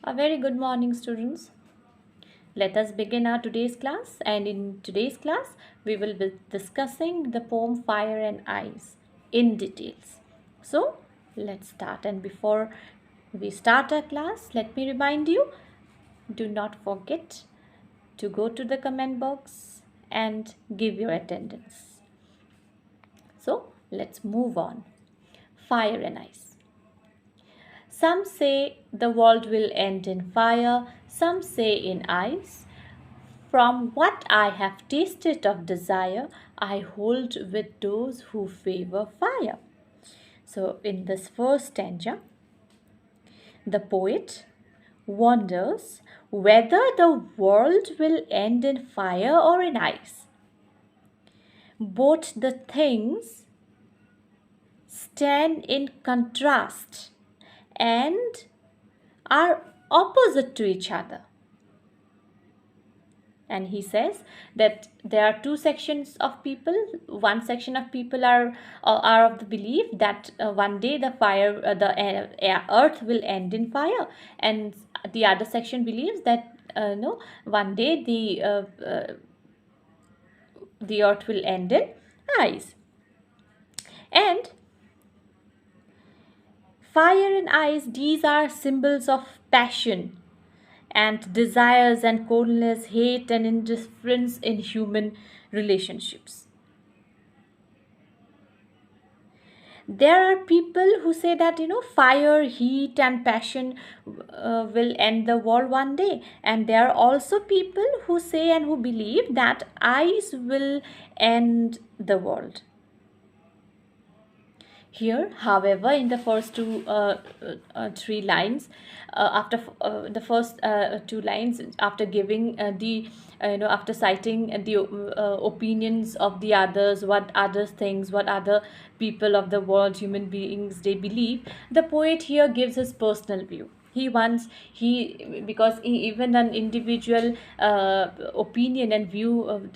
A very good morning, students. Let us begin our today's class. And in today's class, we will be discussing the poem Fire and Ice in details. So, let's start. And before we start our class, let me remind you, do not forget to go to the comment box and give your attendance. So, let's move on. Fire and Ice. Some say the world will end in fire, some say in ice. From what I have tasted of desire, I hold with those who favor fire. So, in this first stanza, the poet wonders whether the world will end in fire or in ice. Both the things stand in contrast and are opposite to each other. And he says that there are two sections of people. One section of people are of the belief that one day the earth will end in fire, and the other section believes that no, one day the earth will end in ice. And fire and ice, these are symbols of passion and desires and coldness, hate and indifference in human relationships. There are people who say that fire, heat and passion will end the world one day, and there are also people who say and who believe that ice will end the world. Here, however, in the first three lines, after the first two lines, after giving after citing the opinions of the others, what others things, what other people of the world, human beings, they believe, the poet here gives his personal view. He wants he because even an individual opinion and view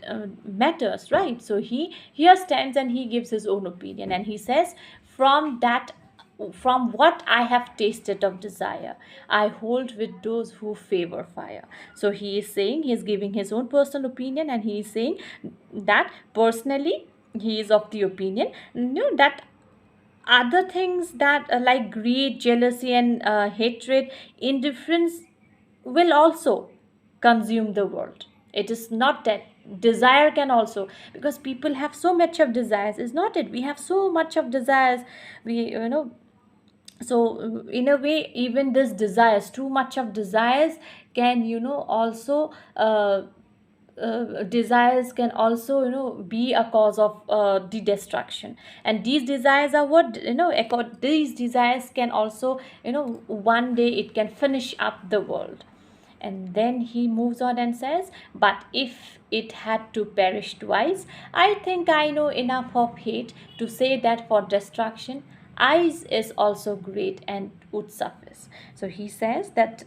matters, right? So he here stands and he gives his own opinion, and he says, from what I have tasted of desire, I hold with those who favor fire. So he is saying, he is giving his own personal opinion, and he is saying that personally he is of the opinion, that other things that like greed, jealousy and hatred, indifference will also consume the world. It is not that desire can also, because people have so much of desires, is not it, we have so much of desires, we so in a way, even this desires, too much of desires can also desires can also be a cause of the destruction. And these desires are what these desires can also one day it can finish up the world. And then he moves on and says, but if it had to perish twice, I think I know enough of hate to say that for destruction, ice is also great and would suffice. So he says that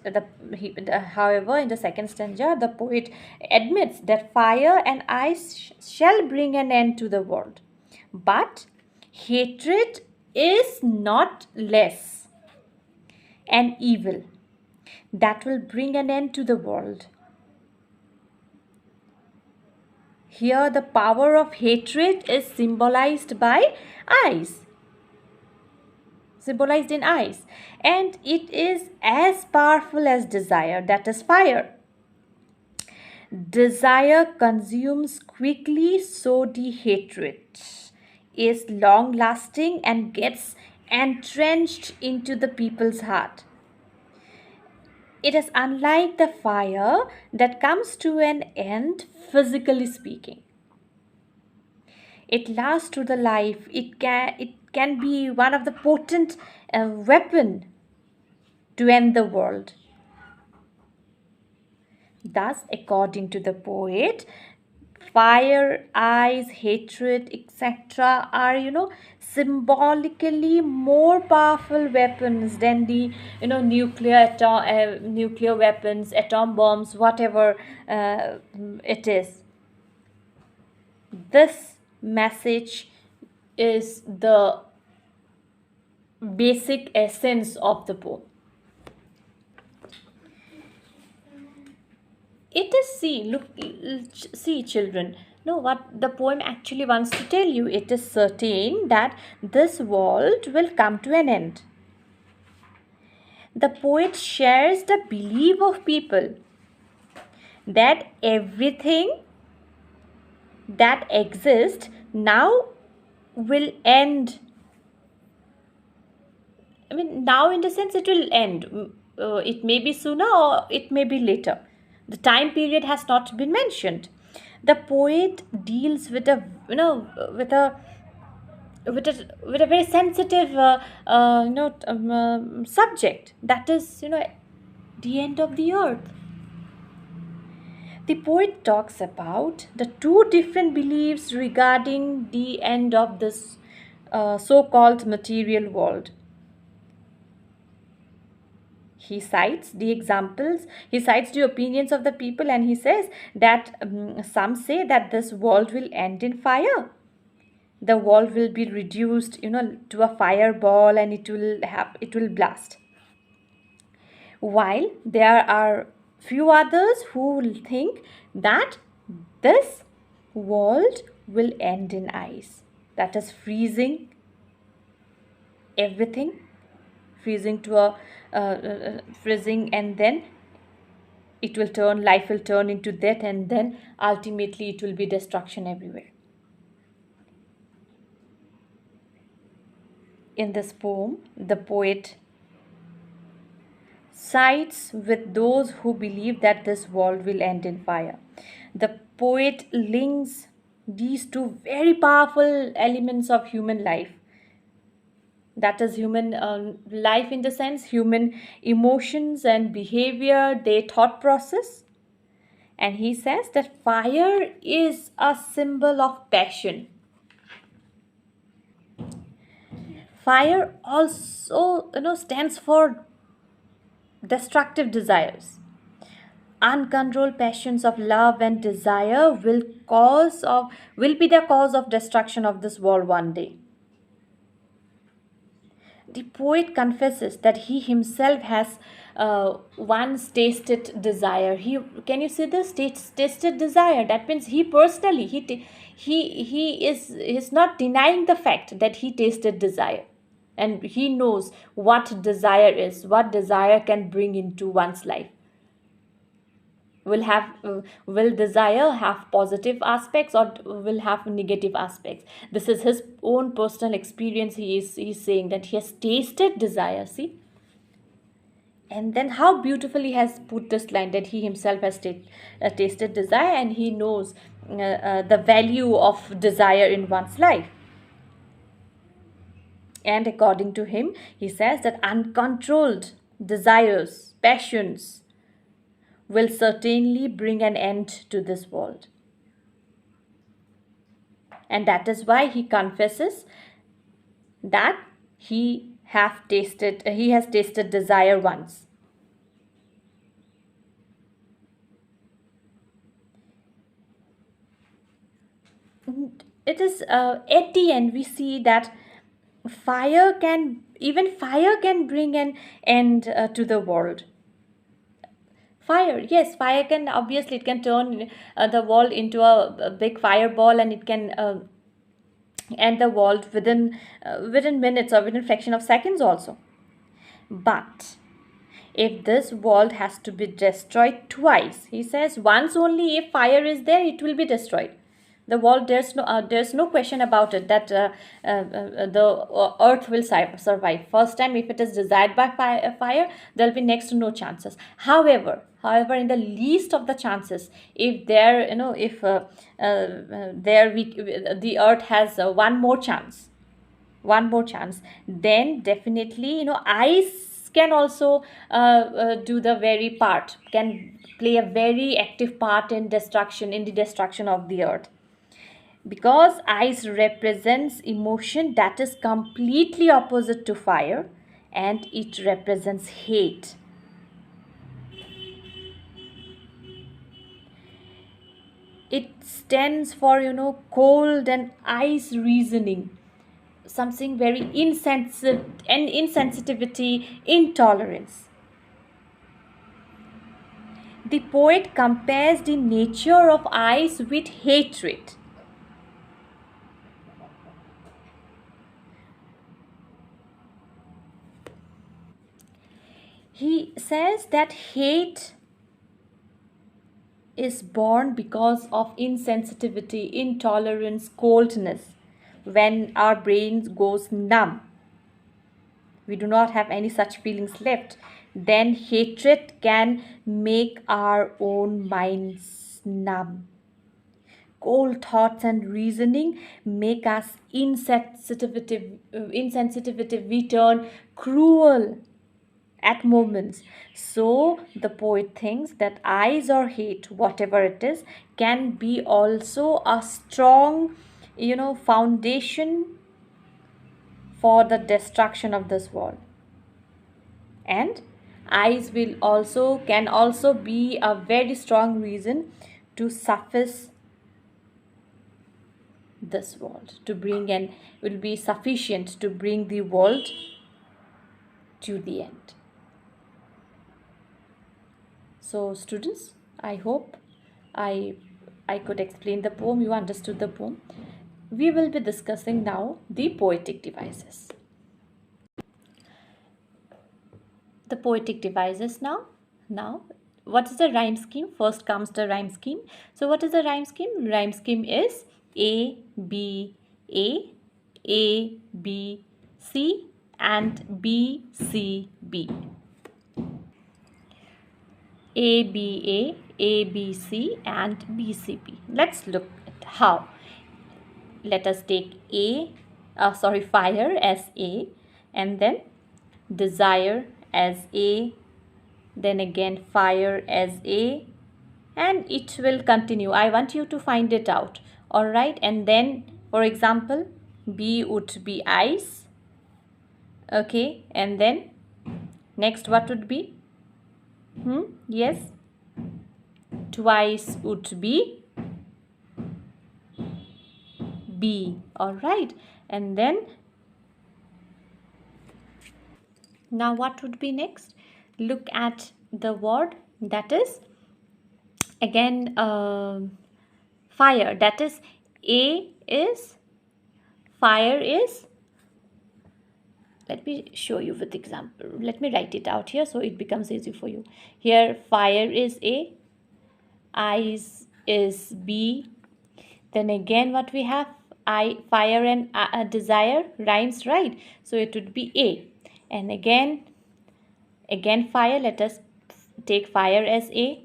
however, in the second stanza, the poet admits that fire and ice shall bring an end to the world. But hatred is not less an evil that will bring an end to the world. Here, the power of hatred is symbolized by ice, symbolized in ice, and it is as powerful as desire, that is fire. Desire consumes quickly, so the hatred is long lasting and gets entrenched into the people's heart. It is unlike the fire that comes to an end, physically speaking. It lasts through the life. It can be one of the potent weapon to end the world. Thus, according to the poet, fire, ice, hatred, etc. are symbolically more powerful weapons than the nuclear weapons, atom bombs, whatever it is. This message is the basic essence of the poem. see, look, see, children. No, what the poem actually wants to tell you, it is certain that this world will come to an end. The poet shares the belief of people that everything that exists now will end. I mean, now in the sense it will end. It may be sooner or it may be later. The time period has not been mentioned. The poet deals with a, with a with a very sensitive subject, that is, the end of the earth. The poet talks about the two different beliefs regarding the end of this so-called material world. He cites the examples, he cites the opinions of the people, and he says that some say that this world will end in fire. The world will be reduced, to a fireball, and it will blast. While there are few others who will think that this world will end in ice, that is freezing everything, freezing to a freezing, and then life will turn into death, and then ultimately it will be destruction everywhere. In this poem, the poet sides with those who believe that this world will end in fire. The poet links these two very powerful elements of human life, that is human life in the sense human emotions and behavior, their thought process. And he says that fire is a symbol of passion. Fire also, stands for destructive desires. Uncontrolled passions of love and desire will be the cause of destruction of this world one day. The poet confesses that he himself has once tasted desire. Can you see this? Tasted desire. That means he personally, he is not denying the fact that he tasted desire, and he knows what desire is, what desire can bring into one's life. Will desire have positive aspects or will have negative aspects? This is his own personal experience. He's saying that he has tasted desire. See, and then how beautifully he has put this line, that he himself has tasted desire, and he knows the value of desire in one's life. And according to him, he says that uncontrolled desires, passions, will certainly bring an end to this world. And that is why he confesses that he has tasted desire once. It is at the end we see that fire can bring an end to the world. Fire, yes, fire can, obviously it can turn the world into a big fireball, and it can end the world within minutes or within fraction of seconds also. But if this world has to be destroyed twice, he says once only, if fire is there, it will be destroyed. The world, there's no question about it, that the earth will survive. First time, if it is desired by fire, there'll be next to no chances. However, in the least of the chances, if the earth has one more chance, then definitely, ice can also do the very part, can play a very active part in the destruction of the earth. Because ice represents emotion that is completely opposite to fire, and it represents hate. It stands for, cold and ice reasoning, something very insensitivity, intolerance. The poet compares the nature of eyes with hatred. He says that hate is born because of insensitivity, intolerance, coldness. When our brain goes numb, we do not have any such feelings left, then hatred can make our own minds numb. Cold thoughts and reasoning make us insensitive. We turn cruel at moments. So the poet thinks that eyes or hate, whatever it is, can be also a strong, foundation for the destruction of this world. And eyes can also be a very strong reason to suffice this world, to bring, and will be sufficient to bring the world to the end. So students, I hope I could explain the poem, you understood the poem. We will be discussing now the poetic devices. The poetic devices now. What is the rhyme scheme? First comes the rhyme scheme. So what is the rhyme scheme? Rhyme scheme is A, B, A, A, B, C and B, C, B. A, B, A, B, C and B, C, B. Let's look at how. Let us take fire as A, and then desire as A, then again fire as A, and it will continue. I want you to find it out. Alright, and then for example, B would be ice. Okay, and then next what would be? Yes, twice would be B. All right, and then now what would be next? Look at the word, that is again fire. That is A is fire is, let me show you with example. Let me write it out here so it becomes easy for you. Here fire is A, ice is B, then again what we have, fire and desire rhymes, right? So it would be A, and again fire. Let us take fire as A.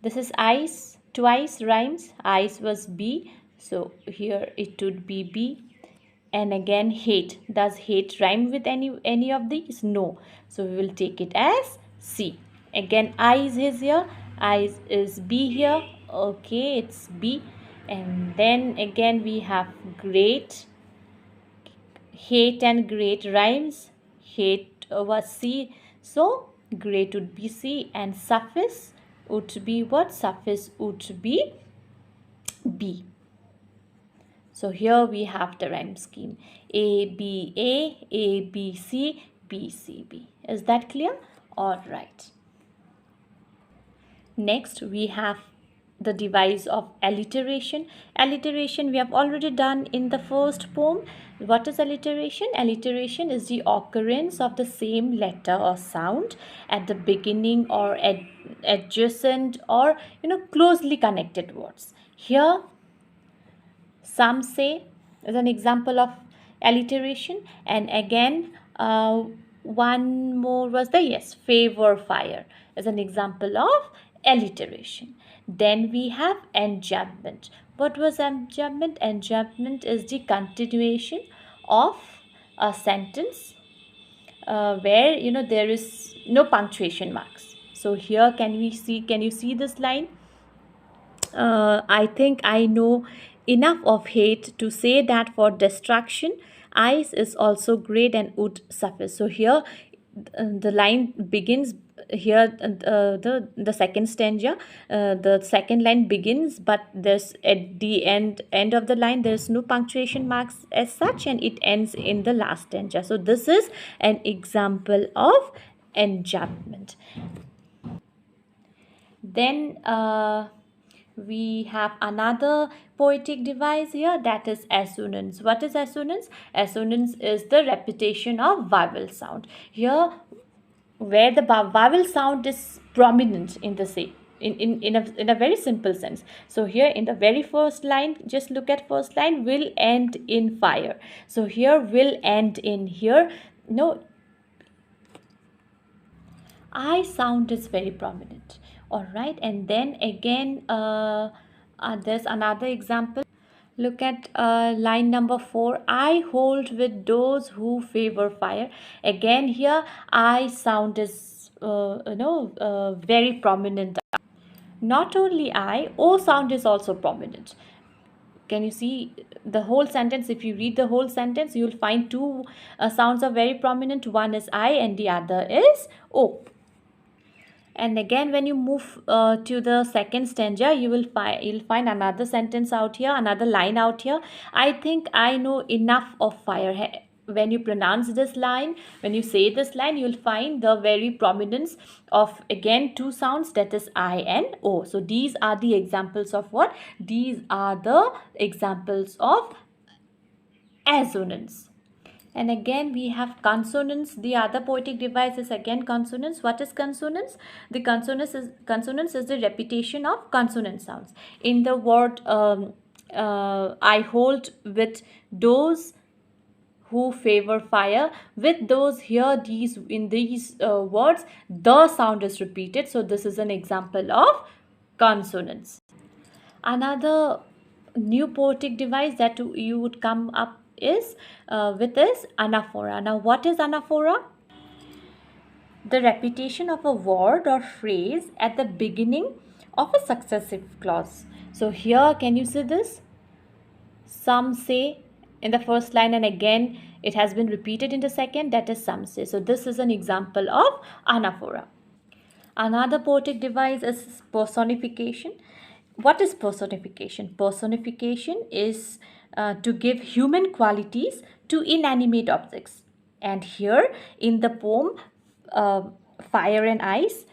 This is ice, twice rhymes, ice was B, so here it would be B. And again hate, does hate rhyme with any of these? No, so we will take it as C. Again eyes is here, eyes is B here. Okay, it's B. And then again we have great, hate and great rhymes, hate was C, so great would be C, and suffice would be what? Suffice would be B. So here we have the rhyme scheme A, B, A, B, C, B, C, B. Is that clear? All right. Next we have the device of alliteration. Alliteration we have already done in the first poem. What is alliteration? Alliteration is the occurrence of the same letter or sound at the beginning or adjacent or closely connected words. Here some say as an example of alliteration, and again one more was the favor fire as an example of alliteration. Then we have enjambment. What was enjambment? Enjambment is the continuation of a sentence where there is no punctuation marks. So here can you see this line? I think I know enough of hate to say that for destruction, ice is also great and would suffice. So here the line begins here, the second stanza, the second line begins, but there's at the end of the line there's no punctuation marks as such, and it ends in the last stanza. So this is an example of enjambment. Then we have another poetic device here, that is assonance. What is assonance? Assonance is the repetition of vowel sound. Here, where the vowel sound is prominent in the say in a very simple sense. So here in the very first line, just look at first line, will end in fire. So here will end in, here no I sound is very prominent. All right, and then again there's another example. Look at line number 4. I hold with those who favor fire. Again here I sound is very prominent. Not only I, O sound is also prominent. Can you see the whole sentence? If you read the whole sentence, you'll find two sounds are very prominent. One is I and the other is O. And again, when you move to the second stanza, you'll find another sentence out here, another line out here. I think I know enough of fire. When you pronounce this line, when you say this line, you'll find the very prominence of again two sounds, that is I and O. So these are the examples of what? These are the examples of assonance. And again we have consonance. The other poetic device is again consonance. What is consonance? The consonance is the repetition of consonant sounds. In the word I hold with those who favor fire, with those here, these in these words the sound is repeated. So this is an example of consonance. Another new poetic device that you would come up is with is anaphora. Now what is anaphora? The repetition of a word or phrase at the beginning of a successive clause. So here, can you see this? Some say in the first line, and again it has been repeated in the second, that is some say. So this is an example of anaphora. Another poetic device is personification. What is personification? Personification is to give human qualities to inanimate objects. And here in the poem Fire and Ice,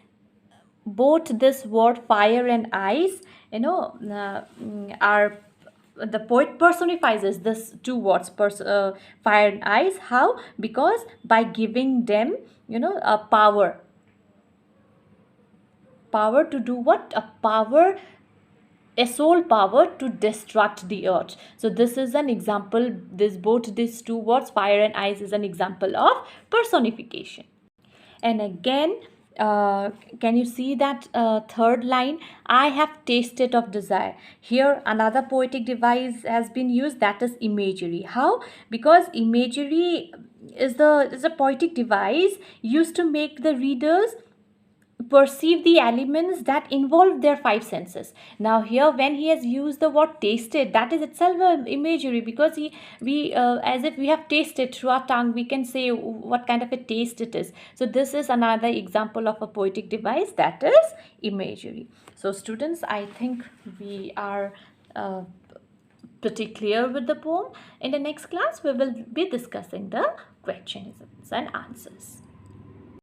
both this word fire and ice, are the poet personifies this two words, fire and ice. How? Because by giving them a power to do what? A sole power to destruct the earth. So this is an example. Both these two words, fire and ice, is an example of personification. And again, can you see that third line? I have tasted of desire. Here another poetic device has been used, that is imagery. How? Because imagery is a poetic device used to make the readers perceive the elements that involve their five senses. Now here when he has used the word tasted, that is itself an imagery, because we as if we have tasted through our tongue, we can say what kind of a taste it is. So this is another example of a poetic device, that is imagery. So students, I think we are pretty clear with the poem. In the next class we will be discussing the questions and answers.